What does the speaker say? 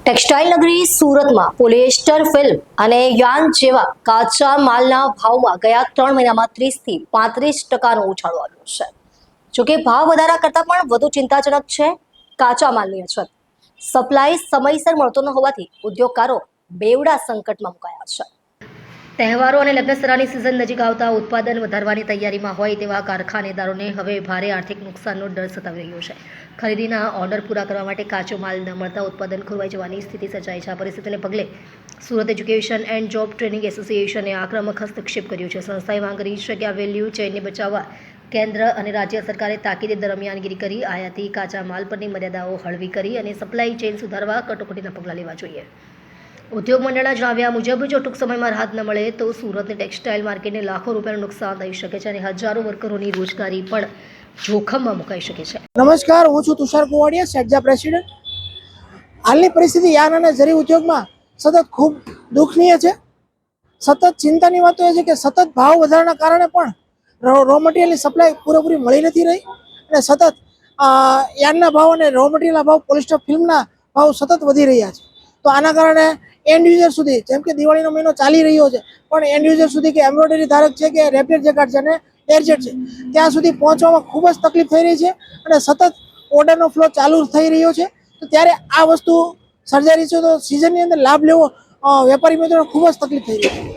Textile નગરી સુરતમાં polyester film અને યાર્ન જેવા કાચા માલના ભાવમાં ગયા 3 મહિનામાં 30 થી 35% ઉછાળો આવ્યો છે। જોકે ભાવ વધારા કરતાં પણ વધુ ચિંતાજનક છે કાચા માલની અછત। સપ્લાય સમયસર મળતો ન હોવાથી ઉદ્યોગકારો બેવડા સંકટમાં મુકાયા છે। તહેવારો અને લગ્નસરાની સિઝન નજીક આવતા ઉત્પાદન વધારવાની તૈયારીમાં હોય તેવા કારખાનેદારોને હવે ભારે આર્થિક નુકસાનનો ડર સતાવી રહ્યો છે। ખરીદીના ઓર્ડર પૂરા કરવા માટે કાચો માલ ન મળતા ઉત્પાદન ખોરવાઈ જવાની સ્થિતિ સર્જાઈ છે। આ પરિસ્થિતિને પગલે Surat education and job training એસોસિએશને આક્રમક હસ્તક્ષેપ કર્યો છે। સંસ્થાએ માંગ કરી છે કે આ વેલ્યુ ચેઇનને બચાવવા કેન્દ્ર અને રાજ્ય સરકારે તાકીદે દરમિયાનગીરી કરી આયાતી કાચા માલ પરની મર્યાદાઓ હળવી કરી અને સપ્લાય ચેઇન સુધારવા કટોકટીના પગલાં લેવા જોઈએ। ઉદ્યોગ મંડળના જણાવ્યા મુજબ જો ટૂંક સમયમાં રાહત ન મળે તો સુરતની ટેક્સટાઇલ માર્કેટને લાખો રૂપિયાનું નુકસાન થઈ શકે છે અને હજારો વર્કરોની રોજગારી પણ જોખમમાં મુકાઈ શકે છે। નમસ્કાર, હું છું તુષાર કુવાડિયા, સેટજા પ્રેસિડેન્ટ। હાલની પરિસ્થિતિ યાર્ન અને ઝરી ઉદ્યોગમાં સતત ખૂબ દુઃખનીય છે। સતત ચિંતાની વાત એ છે કે સતત ભાવ વધારાના કારણે પણ રો મટીરિયલની સપ્લાય પૂરેપૂરી મળી નથી રહી અને સતત યાર્નના ભાવ અને રો મટીરિયલના ભાવ, પોલિસ્ટર ફિલ્મના ભાવ સતત વધી રહ્યા છે। તો આના કારણે એન્ડ યુઝર સુધી, જેમ કે દિવાળીનો મહિનો ચાલી રહ્યો છે, પણ એન્ડ યુઝર સુધી કે એમ્બ્રોઇડરી ધારક છે કે રેપિયર જેકાર્ડ છે અને એરજેટ છે ત્યાં સુધી પહોંચવામાં ખૂબ જ તકલીફ થઈ રહી છે અને સતત ઓર્ડરનો ફ્લો ચાલુ થઈ રહ્યો છે। તો ત્યારે આ વસ્તુ સર્જાઈ રહી છે, તો સિઝનની અંદર લાભ લેવો વેપારી મિત્રોને ખૂબ જ તકલીફ થઈ રહી છે।